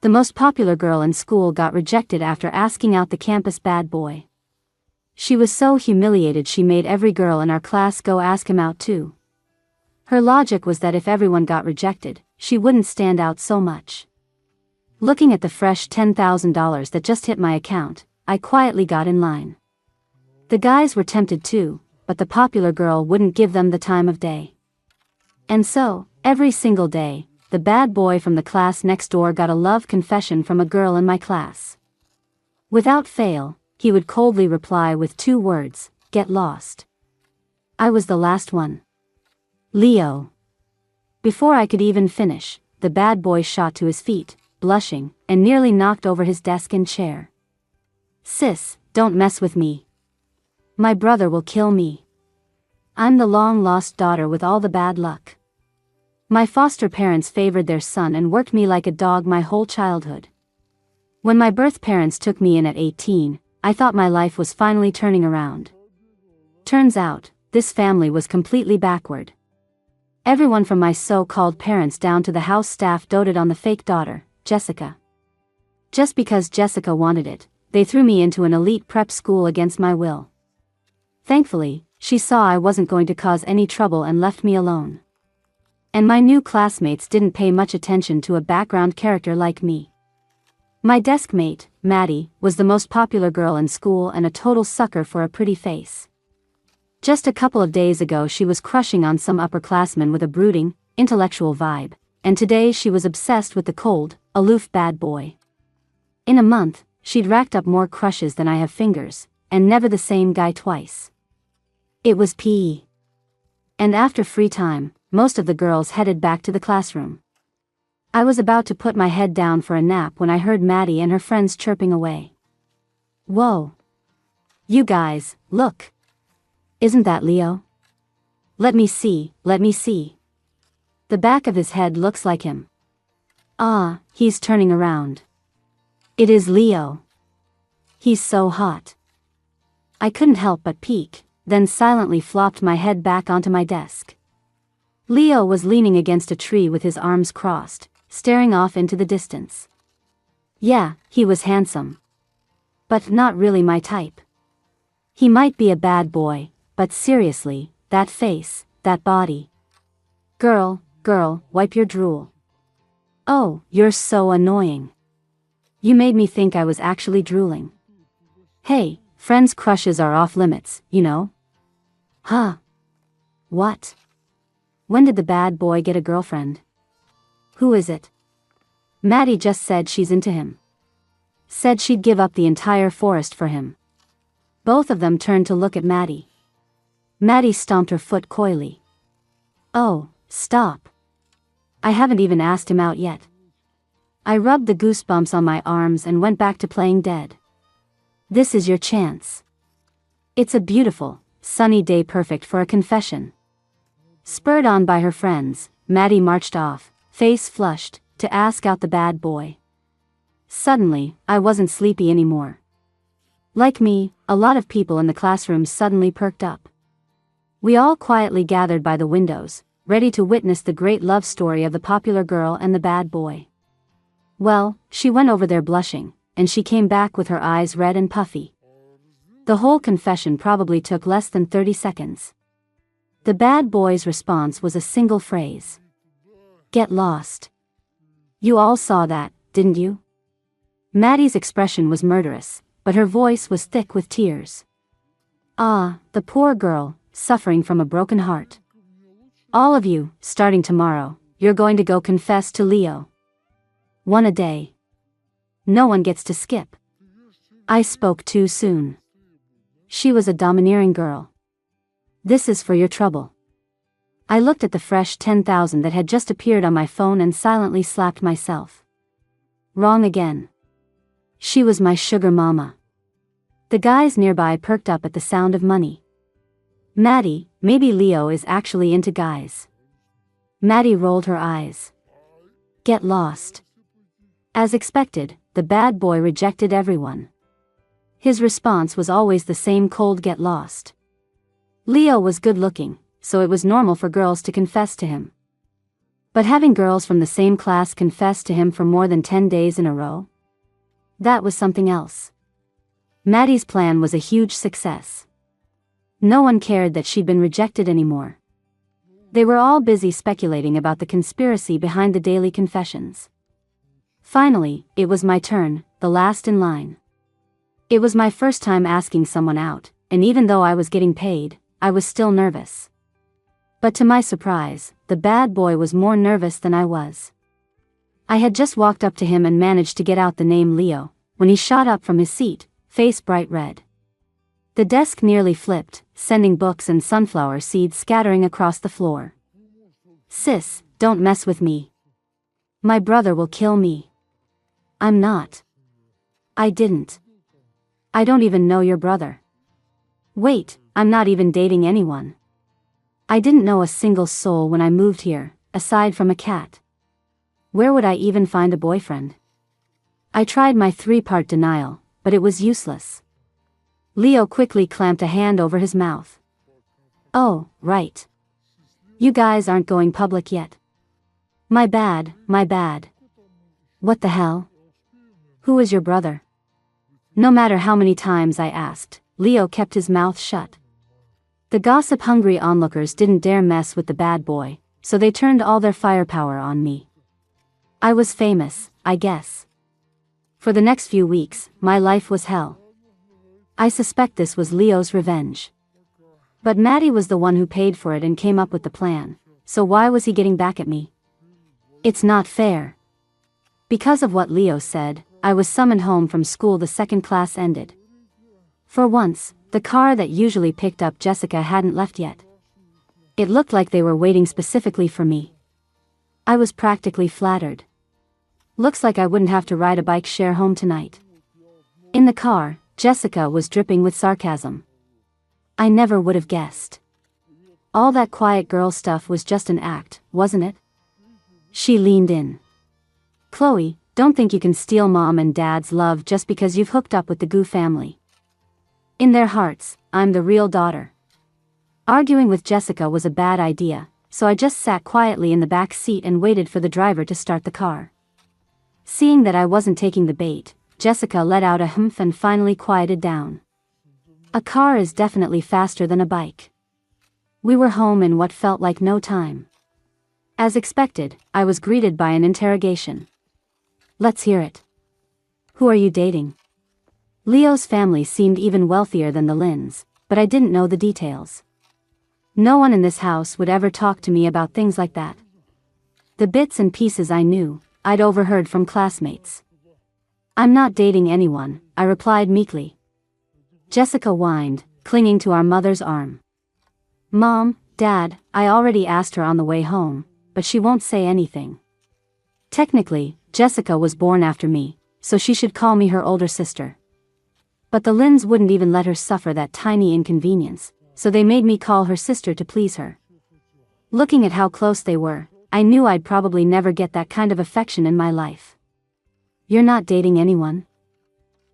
The most popular girl in school got rejected after asking out the campus bad boy. She was so humiliated she made every girl in our class go ask him out too. Her logic was that if everyone got rejected, she wouldn't stand out so much. Looking at the fresh $10,000 that just hit my account, I quietly got in line. The guys were tempted too, but the popular girl wouldn't give them the time of day. And so, every single day, the bad boy from the class next door got a love confession from a girl in my class. Without fail, he would coldly reply with 2 words, "Get lost." I was the last one. Leo. Before I could even finish, the bad boy shot to his feet, blushing, and nearly knocked over his desk and chair. "Sis, don't mess with me. My brother will kill me. I'm the long-lost daughter with all the bad luck. My foster parents favored their son and worked me like a dog my whole childhood. When my birth parents took me in at 18, I thought my life was finally turning around. Turns out, this family was completely backward. Everyone from my so-called parents down to the house staff doted on the fake daughter, Jessica. Just because Jessica wanted it, they threw me into an elite prep school against my will. Thankfully, she saw I wasn't going to cause any trouble and left me alone. And my new classmates didn't pay much attention to a background character like me. My desk mate, Maddie, was the most popular girl in school and a total sucker for a pretty face. Just a couple of days ago she was crushing on some upperclassman with a brooding, intellectual vibe, and today she was obsessed with the cold, aloof bad boy. In a month, she'd racked up more crushes than I have fingers, and never the same guy twice. It was PE. And after free time, most of the girls headed back to the classroom. I was about to put my head down for a nap when I heard Maddie and her friends chirping away. "Whoa. You guys, look. Isn't that Leo? Let me see, let me see. The back of his head looks like him. Ah, he's turning around. It is Leo. He's so hot." I couldn't help but peek, then silently flopped my head back onto my desk. Leo was leaning against a tree with his arms crossed, staring off into the distance. Yeah, he was handsome. But not really my type. He might be a bad boy, but seriously, that face, that body. Girl, wipe your drool. Oh, you're so annoying. You made me think I was actually drooling. Hey, friends' crushes are off limits, you know? Huh? What? When did the bad boy get a girlfriend? Who is it? Maddie just said she's into him. Said she'd give up the entire forest for him. Both of them turned to look at Maddie. Maddie stomped her foot coyly. Oh, stop. I haven't even asked him out yet. I rubbed the goosebumps on my arms and went back to playing dead. This is your chance. It's a beautiful, sunny day perfect for a confession. Spurred on by her friends, Maddie marched off, face flushed, to ask out the bad boy. Suddenly, I wasn't sleepy anymore. Like me, a lot of people in the classroom suddenly perked up. We all quietly gathered by the windows, ready to witness the great love story of the popular girl and the bad boy. Well, she went over there blushing, and she came back with her eyes red and puffy. The whole confession probably took less than 30 seconds. The bad boy's response was a single phrase. Get lost. You all saw that, didn't you? Maddie's expression was murderous, but her voice was thick with tears. Ah, the poor girl, suffering from a broken heart. All of you, starting tomorrow, you're going to go confess to Leo. One a day. No one gets to skip. I spoke too soon. She was a domineering girl. This is for your trouble. I looked at the fresh 10,000 that had just appeared on my phone and silently slapped myself. Wrong again. She was my sugar mama. The guys nearby perked up at the sound of money. Maddie, maybe Leo is actually into guys. Maddie rolled her eyes. Get lost. As expected, the bad boy rejected everyone. His response was always the same cold get lost. Leo was good looking, so it was normal for girls to confess to him. But having girls from the same class confess to him for more than 10 days in a row? That was something else. Maddie's plan was a huge success. No one cared that she'd been rejected anymore. They were all busy speculating about the conspiracy behind the daily confessions. Finally, it was my turn, the last in line. It was my first time asking someone out, and even though I was getting paid, I was still nervous. But to my surprise, the bad boy was more nervous than I was. I had just walked up to him and managed to get out the name Leo, when he shot up from his seat, face bright red. The desk nearly flipped, sending books and sunflower seeds scattering across the floor. "Sis, don't mess with me. My brother will kill me." "I'm not. I didn't. I don't even know your brother." "Wait, I'm not even dating anyone. I didn't know a single soul when I moved here, aside from a cat. Where would I even find a boyfriend?" I tried my 3-part denial, but it was useless. Leo quickly clamped a hand over his mouth. "Oh, right. You guys aren't going public yet. My bad, my bad. What the hell? Who is your brother?" No matter how many times I asked, Leo kept his mouth shut. The gossip-hungry onlookers didn't dare mess with the bad boy, so they turned all their firepower on me. I was famous, I guess. For the next few weeks, my life was hell. I suspect this was Leo's revenge. But Maddie was the one who paid for it and came up with the plan, so why was he getting back at me? It's not fair. Because of what Leo said, I was summoned home from school the second class ended. For once, the car that usually picked up Jessica hadn't left yet. It looked like they were waiting specifically for me. I was practically flattered. Looks like I wouldn't have to ride a bike share home tonight. In the car, Jessica was dripping with sarcasm. I never would have guessed. All that quiet girl stuff was just an act, wasn't it? She leaned in. "Chloe, don't think you can steal Mom and Dad's love just because you've hooked up with the Gu family. In their hearts, I'm the real daughter." Arguing with Jessica was a bad idea, so I just sat quietly in the back seat and waited for the driver to start the car. Seeing that I wasn't taking the bait, Jessica let out a humph and finally quieted down. A car is definitely faster than a bike. We were home in what felt like no time. As expected, I was greeted by an interrogation. "Let's hear it. Who are you dating?" Leo's family seemed even wealthier than the Lins, but I didn't know the details. No one in this house would ever talk to me about things like that. The bits and pieces I knew, I'd overheard from classmates. "I'm not dating anyone," I replied meekly. Jessica whined, clinging to our mother's arm. "Mom, Dad, I already asked her on the way home, but she won't say anything." Technically, Jessica was born after me, so she should call me her older sister. But the Lins wouldn't even let her suffer that tiny inconvenience, so they made me call her sister to please her. Looking at how close they were, I knew I'd probably never get that kind of affection in my life. "You're not dating anyone?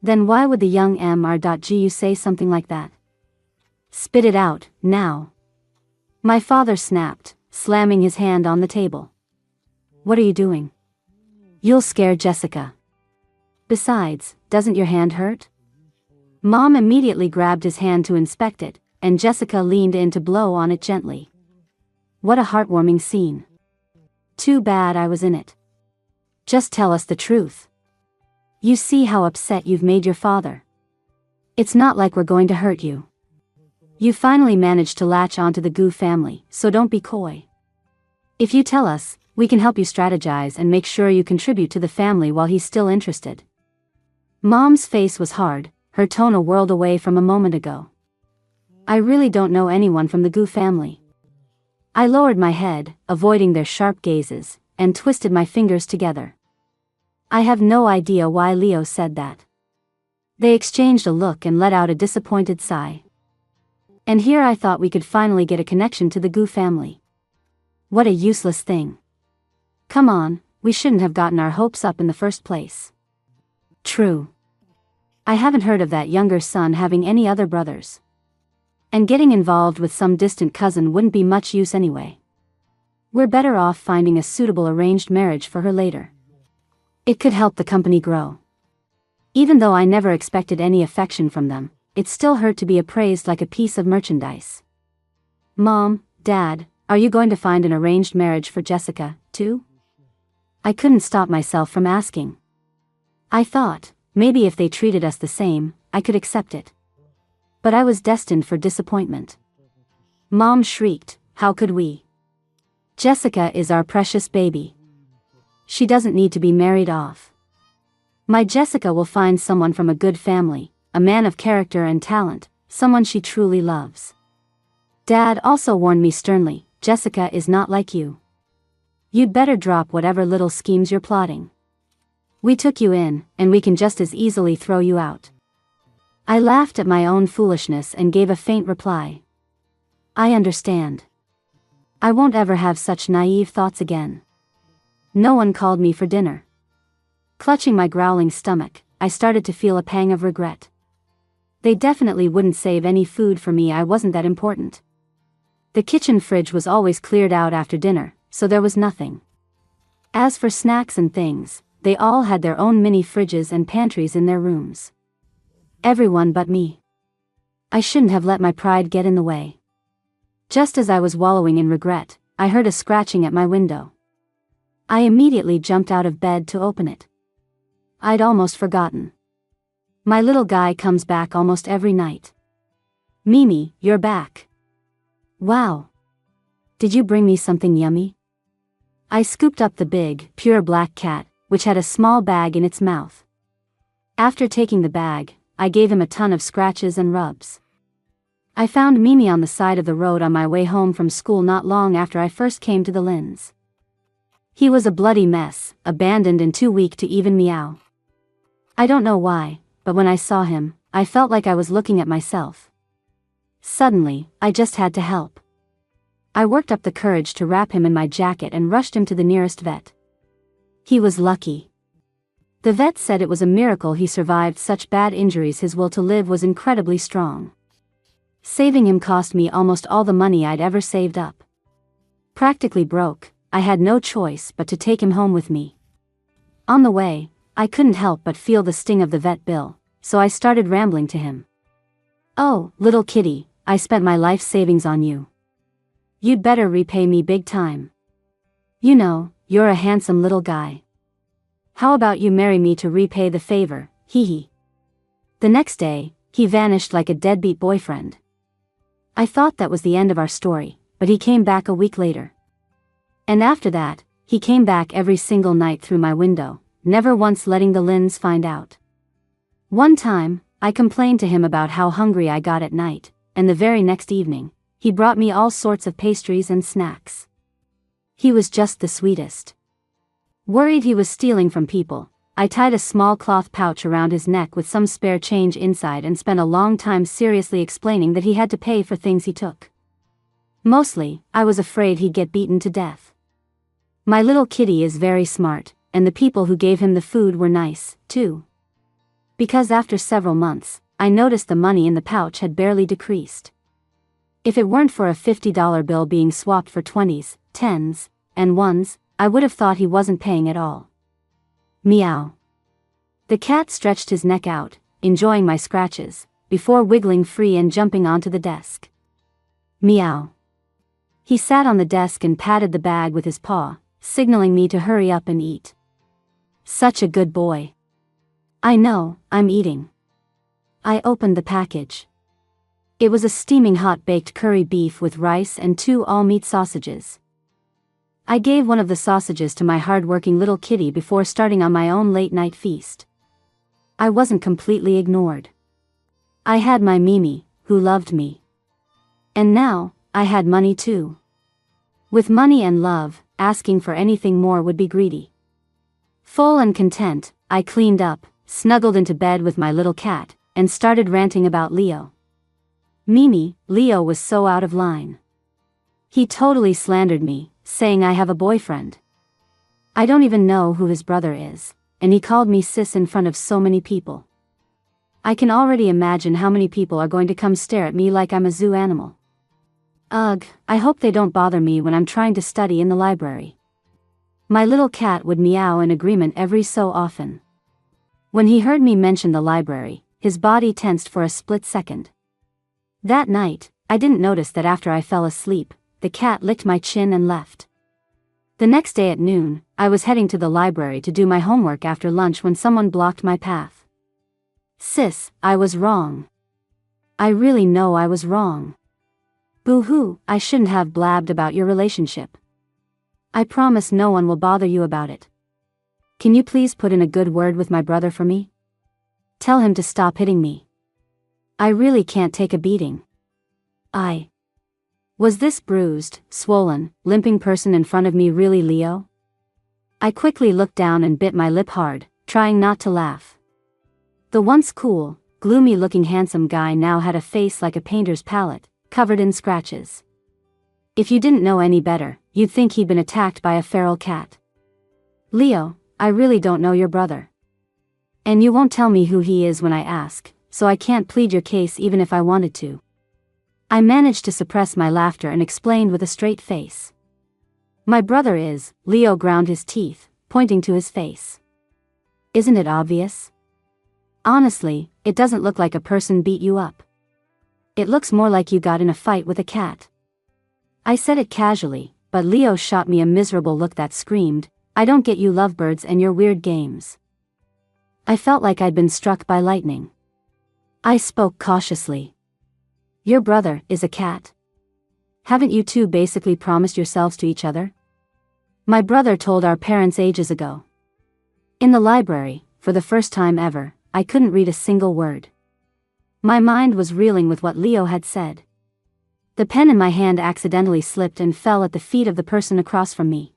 Then why would the young Mr.Gu say something like that? Spit it out, now." My father snapped, slamming his hand on the table. "What are you doing? You'll scare Jessica. Besides, doesn't your hand hurt?" Mom immediately grabbed his hand to inspect it, and Jessica leaned in to blow on it gently. What a heartwarming scene. Too bad I was in it. "Just tell us the truth. You see how upset you've made your father. It's not like we're going to hurt you. You finally managed to latch onto the Gu family, so don't be coy. If you tell us, we can help you strategize and make sure you contribute to the family while he's still interested." Mom's face was hard, her tone a world away from a moment ago. "I really don't know anyone from the Gu family." I lowered my head, avoiding their sharp gazes, and twisted my fingers together. I have no idea why Leo said that. They exchanged a look and let out a disappointed sigh. And here I thought we could finally get a connection to the Gu family. What a useless thing. Come on, we shouldn't have gotten our hopes up in the first place. True. I haven't heard of that younger son having any other brothers. And getting involved with some distant cousin wouldn't be much use anyway. We're better off finding a suitable arranged marriage for her later. It could help the company grow. Even though I never expected any affection from them, it still hurt to be appraised like a piece of merchandise. Mom, Dad, are you going to find an arranged marriage for Jessica, too? I couldn't stop myself from asking. I thought, maybe if they treated us the same, I could accept it. But I was destined for disappointment. Mom shrieked, "How could we? Jessica is our precious baby. She doesn't need to be married off. My Jessica will find someone from a good family, a man of character and talent, someone she truly loves." Dad also warned me sternly, "Jessica is not like you. You'd better drop whatever little schemes you're plotting. We took you in, and we can just as easily throw you out." I laughed at my own foolishness and gave a faint reply. "I understand. I won't ever have such naive thoughts again." No one called me for dinner. Clutching my growling stomach, I started to feel a pang of regret. They definitely wouldn't save any food for me. I wasn't that important. The kitchen fridge was always cleared out after dinner, so there was nothing. As for snacks and things, they all had their own mini fridges and pantries in their rooms. Everyone but me. I shouldn't have let my pride get in the way. Just as I was wallowing in regret, I heard a scratching at my window. I immediately jumped out of bed to open it. I'd almost forgotten. My little guy comes back almost every night. "Mimi, you're back. Wow. Did you bring me something yummy?" I scooped up the big, pure black cat, which had a small bag in its mouth. After taking the bag, I gave him a ton of scratches and rubs. I found Mimi on the side of the road on my way home from school not long after I first came to the Lynns. He was a bloody mess, abandoned and too weak to even meow. I don't know why, but when I saw him, I felt like I was looking at myself. Suddenly, I just had to help. I worked up the courage to wrap him in my jacket and rushed him to the nearest vet. He was lucky. The vet said it was a miracle he survived such bad injuries. His will to live was incredibly strong. Saving him cost me almost all the money I'd ever saved up. Practically broke, I had no choice but to take him home with me. On the way, I couldn't help but feel the sting of the vet bill, so I started rambling to him. "Oh, little kitty, I spent my life savings on you. You'd better repay me big time. You know, you're a handsome little guy. How about you marry me to repay the favor, hee hee." The next day, he vanished like a deadbeat boyfriend. I thought that was the end of our story, but he came back a week later. And after that, he came back every single night through my window, never once letting the Lynns find out. One time, I complained to him about how hungry I got at night, and the very next evening, he brought me all sorts of pastries and snacks. He was just the sweetest. Worried he was stealing from people, I tied a small cloth pouch around his neck with some spare change inside and spent a long time seriously explaining that he had to pay for things he took. Mostly, I was afraid he'd get beaten to death. My little kitty is very smart, and the people who gave him the food were nice, too. Because after several months, I noticed the money in the pouch had barely decreased. If it weren't for a $50 bill being swapped for 20s, 10s, and 1s, I would have thought he wasn't paying at all. Meow. The cat stretched his neck out, enjoying my scratches, before wiggling free and jumping onto the desk. Meow. He sat on the desk and patted the bag with his paw, signaling me to hurry up and eat. Such a good boy. I know, I'm eating. I opened the package. It was a steaming hot baked curry beef with rice and 2 all-meat sausages. I gave one of the sausages to my hard-working little kitty before starting on my own late-night feast. I wasn't completely ignored. I had my Mimi, who loved me. And now, I had money too. With money and love, asking for anything more would be greedy. Full and content, I cleaned up, snuggled into bed with my little cat, and started ranting about Leo. Mimi, Leo was so out of line. He totally slandered me, saying I have a boyfriend. I don't even know who his brother is, and he called me sis in front of so many people. I can already imagine how many people are going to come stare at me like I'm a zoo animal. Ugh, I hope they don't bother me when I'm trying to study in the library. My little cat would meow in agreement every so often. When he heard me mention the library, his body tensed for a split second. That night, I didn't notice that after I fell asleep, the cat licked my chin and left. The next day at noon, I was heading to the library to do my homework after lunch when someone blocked my path. Sis, I was wrong. I really know I was wrong. Boo-hoo, I shouldn't have blabbed about your relationship. I promise no one will bother you about it. Can you please put in a good word with my brother for me? Tell him to stop hitting me. I really can't take a beating. Was this bruised, swollen, limping person in front of me really Leo? I quickly looked down and bit my lip hard, trying not to laugh. The once cool, gloomy-looking handsome guy now had a face like a painter's palette, covered in scratches. If you didn't know any better, you'd think he'd been attacked by a feral cat. Leo, I really don't know your brother. And you won't tell me who he is when I ask, so I can't plead your case even if I wanted to. I managed to suppress my laughter and explained with a straight face. My brother is, Leo ground his teeth, pointing to his face. Isn't it obvious? Honestly, it doesn't look like a person beat you up. It looks more like you got in a fight with a cat. I said it casually, but Leo shot me a miserable look that screamed, I don't get you lovebirds and your weird games. I felt like I'd been struck by lightning. I spoke cautiously. Your brother is a cat. Haven't you two basically promised yourselves to each other? My brother told our parents ages ago. In the library, for the first time ever, I couldn't read a single word. My mind was reeling with what Leo had said. The pen in my hand accidentally slipped and fell at the feet of the person across from me.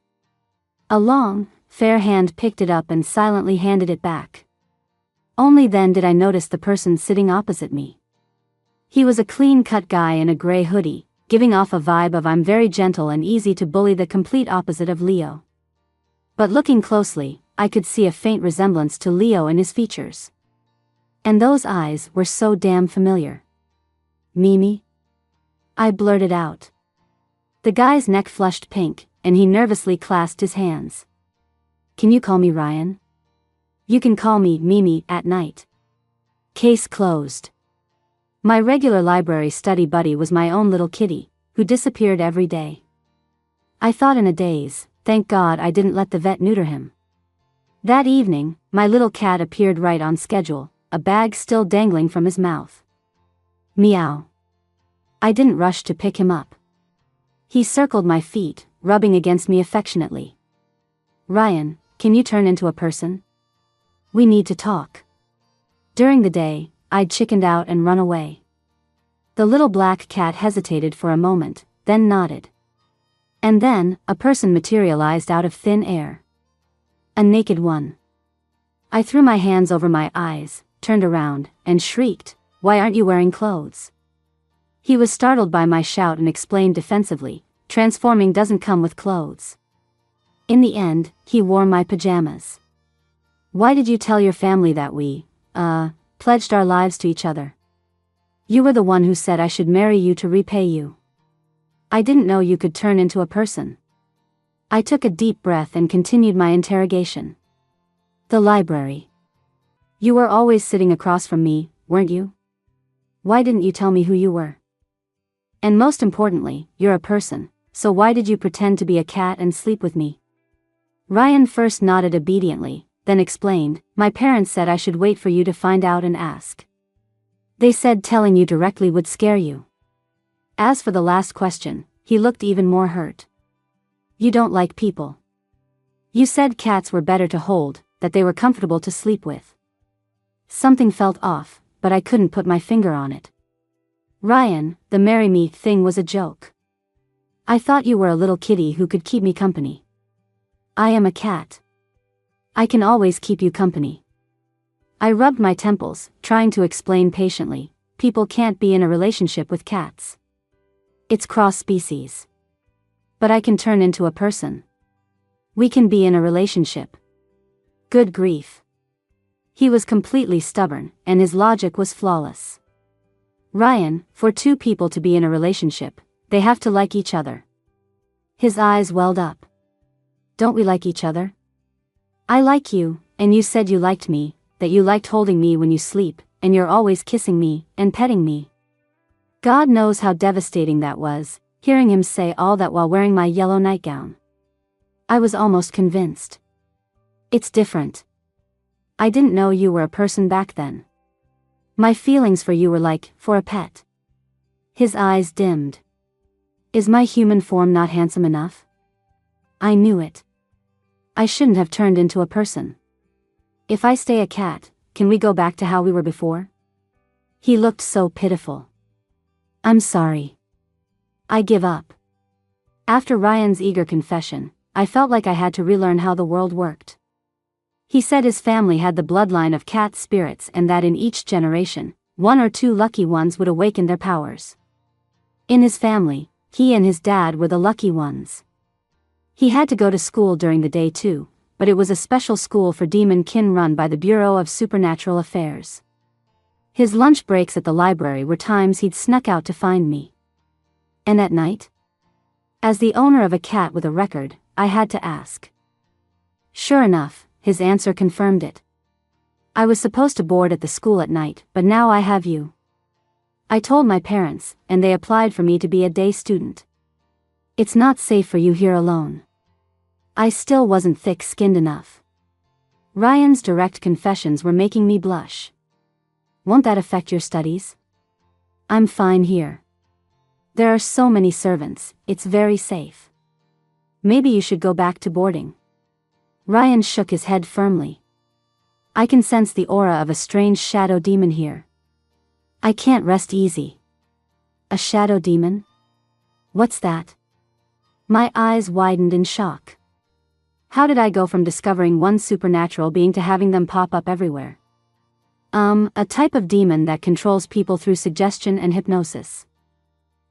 A long, fair hand picked it up and silently handed it back. Only then did I notice the person sitting opposite me. He was a clean-cut guy in a gray hoodie, giving off a vibe of I'm very gentle and easy to bully, the complete opposite of Leo. But looking closely, I could see a faint resemblance to Leo in his features. And those eyes were so damn familiar. Mimi? I blurted out. The guy's neck flushed pink, and he nervously clasped his hands. Can you call me Ryan? You can call me Mimi at night. Case closed. My regular library study buddy was my own little kitty, who disappeared every day. I thought in a daze, thank God I didn't let the vet neuter him. That evening, my little cat appeared right on schedule, a bag still dangling from his mouth. Meow. I didn't rush to pick him up. He circled my feet, rubbing against me affectionately. Ryan, can you turn into a person? We need to talk. During the day, I'd chickened out and run away. The little black cat hesitated for a moment, then nodded. And then, a person materialized out of thin air. A naked one. I threw my hands over my eyes, turned around, and shrieked, "Why aren't you wearing clothes?" He was startled by my shout and explained defensively, transforming doesn't come with clothes. In the end, he wore my pajamas. Why did you tell your family that we, pledged our lives to each other? You were the one who said I should marry you to repay you. I didn't know you could turn into a person. I took a deep breath and continued my interrogation. The library. You were always sitting across from me, weren't you? Why didn't you tell me who you were? And most importantly, you're a person, so why did you pretend to be a cat and sleep with me? Ryan first nodded obediently, then explained, my parents said I should wait for you to find out and ask. They said telling you directly would scare you. As for the last question, he looked even more hurt. You don't like people. You said cats were better to hold, that they were comfortable to sleep with. Something felt off, but I couldn't put my finger on it. Ryan, the marry me thing was a joke. I thought you were a little kitty who could keep me company. I am a cat. I can always keep you company. I rubbed my temples, trying to explain patiently, people can't be in a relationship with cats. It's cross-species. But I can turn into a person. We can be in a relationship. Good grief. He was completely stubborn, and his logic was flawless. Ryan, for two people to be in a relationship, They have to like each other. His eyes welled up. Don't we like each other? I like you, and you said you liked me, that you liked holding me when you sleep, and you're always kissing me, and petting me. God knows how devastating that was, hearing him say all that while wearing my yellow nightgown. I was almost convinced. It's different. I didn't know you were a person back then. My feelings for you were like, for a pet. His eyes dimmed. Is my human form not handsome enough? I knew it. I shouldn't have turned into a person. If I stay a cat, can we go back to how we were before? He looked so pitiful. I'm sorry. I give up. After Ryan's eager confession, I felt like I had to relearn how the world worked. He said his family had the bloodline of cat spirits and that in each generation, 1 or 2 lucky ones would awaken their powers. In his family, he and his dad were the lucky ones. He had to go to school during the day too, but it was a special school for demon kin run by the Bureau of Supernatural Affairs. His lunch breaks at the library were times he'd snuck out to find me. And at night? As the owner of a cat with a record, I had to ask. Sure enough, his answer confirmed it. I was supposed to board at the school at night, but now I have you. I told my parents, and they applied for me to be a day student. It's not safe for you here alone. I still wasn't thick-skinned enough. Ryan's direct confessions were making me blush. Won't that affect your studies? I'm fine here. There are so many servants, it's very safe. Maybe you should go back to boarding. Ryan shook his head firmly. I can sense the aura of a strange shadow demon here. I can't rest easy. A shadow demon? What's that? My eyes widened in shock. How did I go from discovering one supernatural being to having them pop up everywhere? A type of demon that controls people through suggestion and hypnosis.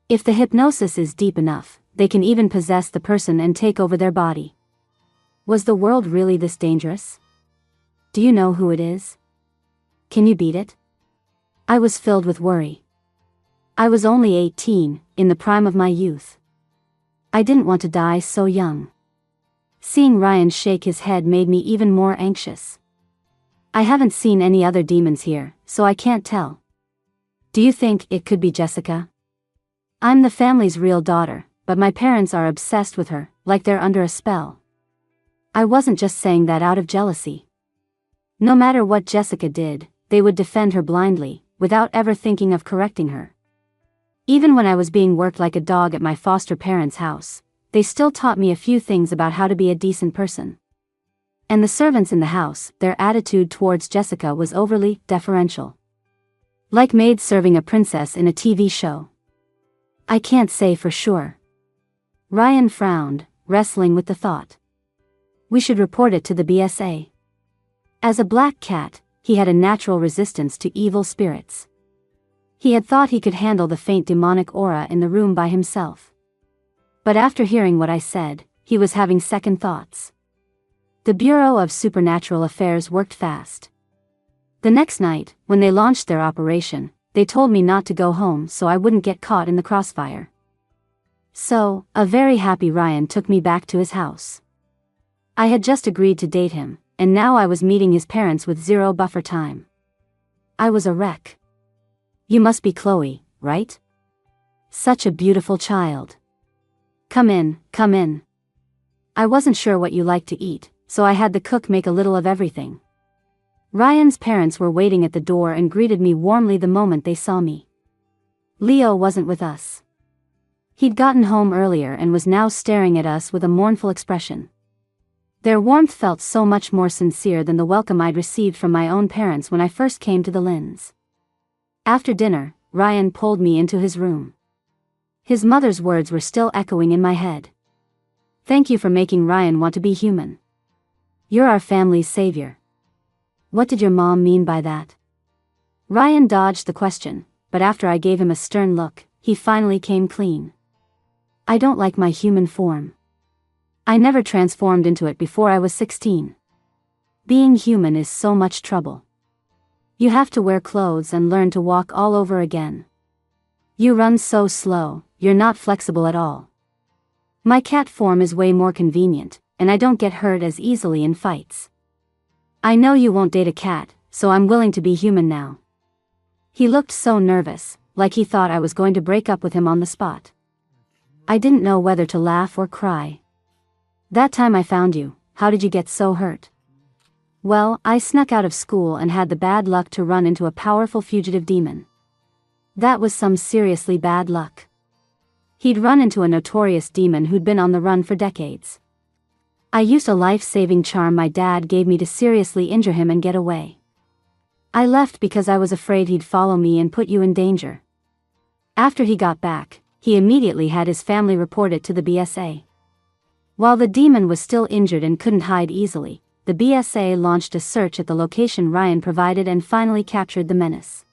If the hypnosis is deep enough, they can even possess the person and take over their body. Was the world really this dangerous? Do you know who it is? Can you beat it? I was filled with worry. I was only 18, in the prime of my youth. I didn't want to die so young. Seeing Ryan shake his head made me even more anxious. I haven't seen any other demons here, so I can't tell. Do you think it could be Jessica? I'm the family's real daughter, but my parents are obsessed with her, like they're under a spell. I wasn't just saying that out of jealousy. No matter what Jessica did, they would defend her blindly, without ever thinking of correcting her. Even when I was being worked like a dog at my foster parents' house, they still taught me a few things about how to be a decent person. And the servants in the house, their attitude towards Jessica was overly deferential. Like maids serving a princess in a TV show. I can't say for sure. Ryan frowned, wrestling with the thought. We should report it to the BSA. As a black cat, he had a natural resistance to evil spirits. He had thought he could handle the faint demonic aura in the room by himself. But after hearing what I said, he was having second thoughts. The Bureau of Supernatural Affairs worked fast. The next night, when they launched their operation, they told me not to go home so I wouldn't get caught in the crossfire. So, a very happy Ryan took me back to his house. I had just agreed to date him, and now I was meeting his parents with 0 buffer time. I was a wreck. You must be Chloe, right? Such a beautiful child. Come in, come in. I wasn't sure what you liked to eat, so I had the cook make a little of everything. Ryan's parents were waiting at the door and greeted me warmly the moment they saw me. Leo wasn't with us. He'd gotten home earlier and was now staring at us with a mournful expression. Their warmth felt so much more sincere than the welcome I'd received from my own parents when I first came to the Lynns. After dinner, Ryan pulled me into his room. His mother's words were still echoing in my head. Thank you for making Ryan want to be human. You're our family's savior. What did your mom mean by that? Ryan dodged the question, but after I gave him a stern look, he finally came clean. I don't like my human form. I never transformed into it before I was 16. Being human is so much trouble. You have to wear clothes and learn to walk all over again. You run so slow, you're not flexible at all. My cat form is way more convenient, and I don't get hurt as easily in fights. I know you won't date a cat, so I'm willing to be human now." He looked so nervous, like he thought I was going to break up with him on the spot. I didn't know whether to laugh or cry. "That time I found you, how did you get so hurt?" "Well, I snuck out of school and had the bad luck to run into a powerful fugitive demon." That was some seriously bad luck. He'd run into a notorious demon who'd been on the run for decades. I used a life-saving charm my dad gave me to seriously injure him and get away. I left because I was afraid he'd follow me and put you in danger. After he got back, he immediately had his family report it to the BSA. While the demon was still injured and couldn't hide easily, the BSA launched a search at the location Ryan provided and finally captured the menace.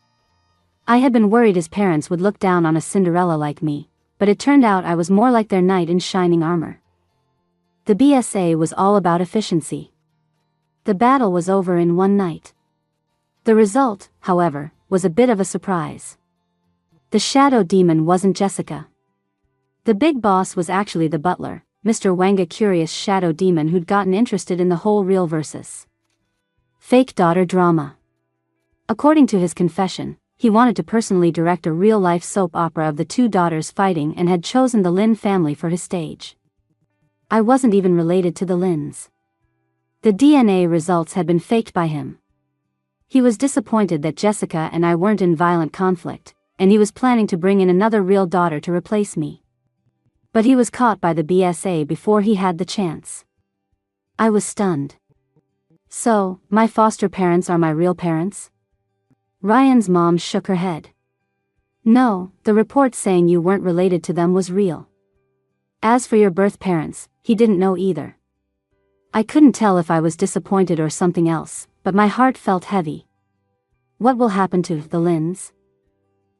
I had been worried his parents would look down on a Cinderella like me, but it turned out I was more like their knight in shining armor. The BSA was all about efficiency. The battle was over in one night. The result, however, was a bit of a surprise. The shadow demon wasn't Jessica. The big boss was actually the butler, Mr. Wanga, curious shadow demon who'd gotten interested in the whole real versus fake daughter drama. According to his confession, he wanted to personally direct a real-life soap opera of the two daughters fighting and had chosen the Lin family for his stage. I wasn't even related to the Lins. The DNA results had been faked by him. He was disappointed that Jessica and I weren't in violent conflict, and he was planning to bring in another real daughter to replace me. But he was caught by the BSA before he had the chance. I was stunned. "So, my foster parents are my real parents?" Ryan's mom shook her head. "No, the report saying you weren't related to them was real. As for your birth parents, he didn't know either." I couldn't tell if I was disappointed or something else, but my heart felt heavy. What will happen to the Lins?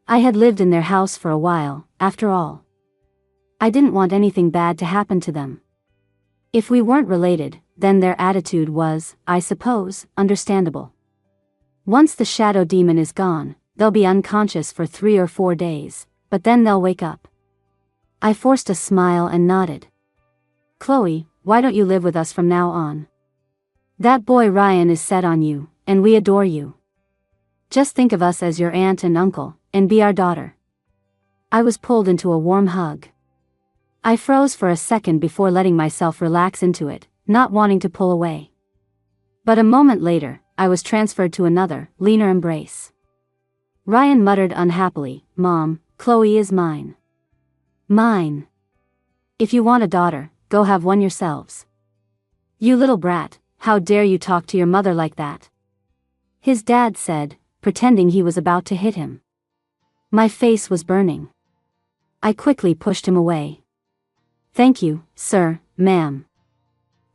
I had lived in their house for a while, after all. I didn't want anything bad to happen to them. If we weren't related, then their attitude was, I suppose, understandable. Once the shadow demon is gone, they'll be unconscious for 3 or 4 days, but then they'll wake up. I forced a smile and nodded. "Chloe, why don't you live with us from now on? That boy Ryan is set on you, and we adore you. Just think of us as your aunt and uncle, and be our daughter." I was pulled into a warm hug. I froze for a second before letting myself relax into it, not wanting to pull away. But a moment later, I was transferred to another, leaner embrace. Ryan muttered unhappily, "Mom, Chloe is mine." "Mine? If you want a daughter, go have one yourselves." "You little brat, how dare you talk to your mother like that?" his dad said, pretending he was about to hit him. My face was burning. I quickly pushed him away. "Thank you, sir, ma'am."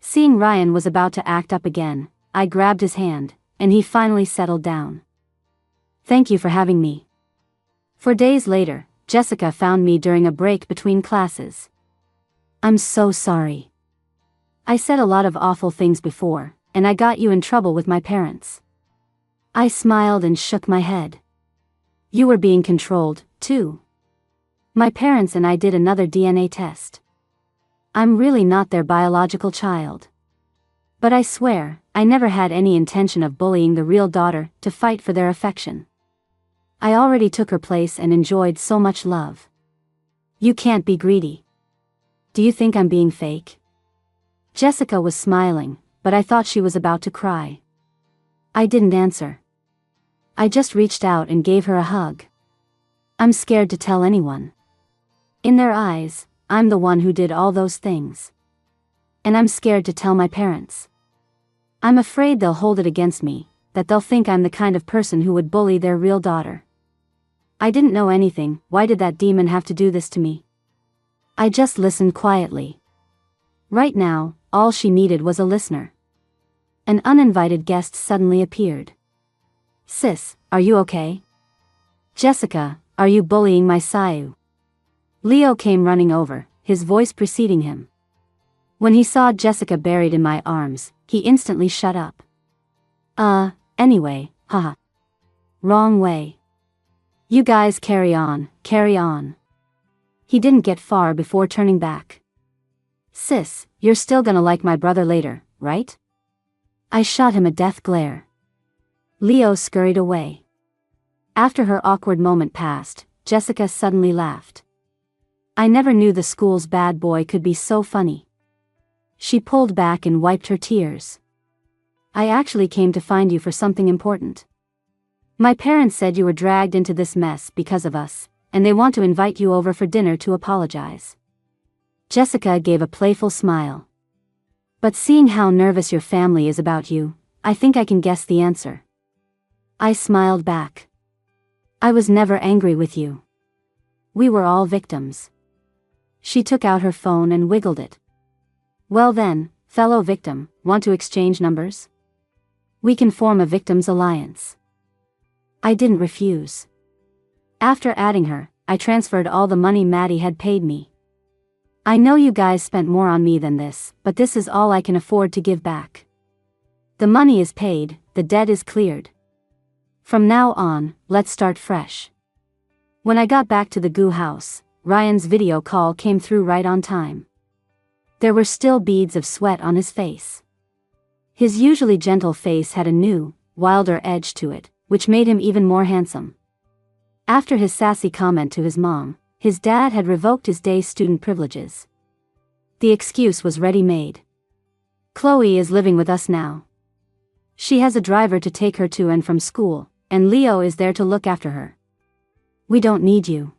Seeing Ryan was about to act up again, I grabbed his hand, and he finally settled down. "Thank you for having me." 4 days later, Jessica found me during a break between classes. "I'm so sorry. I said a lot of awful things before, and I got you in trouble with my parents." I smiled and shook my head. "You were being controlled, too. My parents and I did another DNA test. I'm really not their biological child. But I swear, I never had any intention of bullying the real daughter to fight for their affection. I already took her place and enjoyed so much love. You can't be greedy. Do you think I'm being fake?" Jessica was smiling, but I thought she was about to cry. I didn't answer. I just reached out and gave her a hug. I'm scared to tell anyone. In their eyes, I'm the one who did all those things. And I'm scared to tell my parents. I'm afraid they'll hold it against me, that they'll think I'm the kind of person who would bully their real daughter. I didn't know anything. Why did that demon have to do this to me? I just listened quietly. Right now, all she needed was a listener. An uninvited guest suddenly appeared. "Sis, are you okay?" "Jessica, are you bullying my Sayu?" Leo came running over, his voice preceding him. When he saw Jessica buried in my arms, he instantly shut up. Anyway, haha. Wrong way. You guys carry on, carry on." he didn't get far before turning back. Sis, you're still gonna like my brother later, right? I shot him a death glare. Leo scurried away. After her awkward moment passed, Jessica suddenly laughed. I never knew the school's bad boy could be so funny. She pulled back and wiped her tears. I actually came to find you for something important. My parents said you were dragged into this mess because of us, and they want to invite you over for dinner to apologize. Jessica gave a playful smile. But seeing how nervous your family is about you, I think I can guess the answer. I smiled back. I was never angry with you. We were all victims. She took out her phone and wiggled it. Well then, fellow victim, want to exchange numbers? We can form a victims alliance. I didn't refuse. After adding her, I transferred all the money Maddie had paid me. I know you guys spent more on me than this, but this is all I can afford to give back. The money is paid, the debt is cleared. From now on, let's start fresh. When I got back to the goo house, Ryan's video call came through right on time. There were still beads of sweat on his face. His usually gentle face had a new, wilder edge to it, which made him even more handsome. After his sassy comment to his mom, his dad had revoked his day student privileges. The excuse was ready-made. Chloe is living with us now. She has a driver to take her to and from school, and Leo is there to look after her. We don't need you.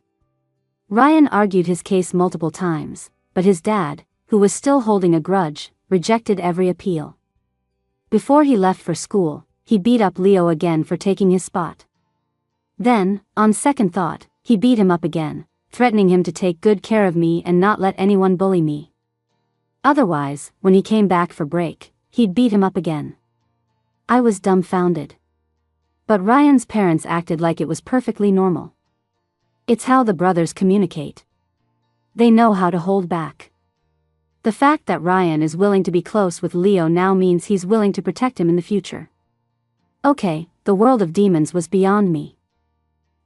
Ryan argued his case multiple times, but his dad, who was still holding a grudge, rejected every appeal. Before he left for school, he beat up Leo again for taking his spot. Then, on second thought, he beat him up again, threatening him to take good care of me and not let anyone bully me. Otherwise, when he came back for break, he'd beat him up again. I was dumbfounded. But Ryan's parents acted like it was perfectly normal. It's how the brothers communicate. They know how to hold back. The fact that Ryan is willing to be close with Leo now means he's willing to protect him in the future. Okay, the world of demons was beyond me.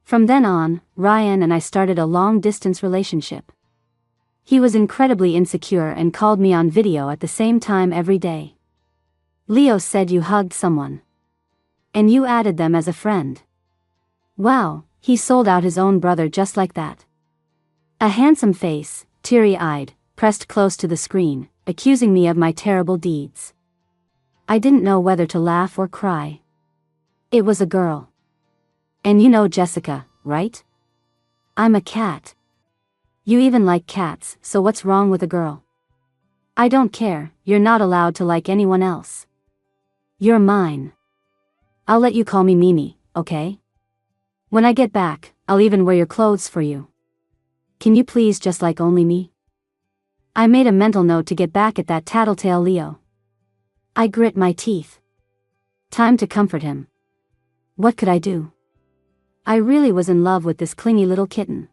From then on, Ryan and I started a long-distance relationship. He was incredibly insecure and called me on video at the same time every day. Leo said you hugged someone. And you added them as a friend. Wow, he sold out his own brother just like that. A handsome face, teary-eyed, pressed close to the screen, accusing me of my terrible deeds. I didn't know whether to laugh or cry. It was a girl. And you know Jessica, right? I'm a cat. You even like cats, so what's wrong with a girl? I don't care, you're not allowed to like anyone else. You're mine. I'll let you call me Mimi, okay? When I get back, I'll even wear your clothes for you. Can you please just like only me? I made a mental note to get back at that tattletale Leo. I grit my teeth. Time to comfort him. What could I do? I really was in love with this clingy little kitten.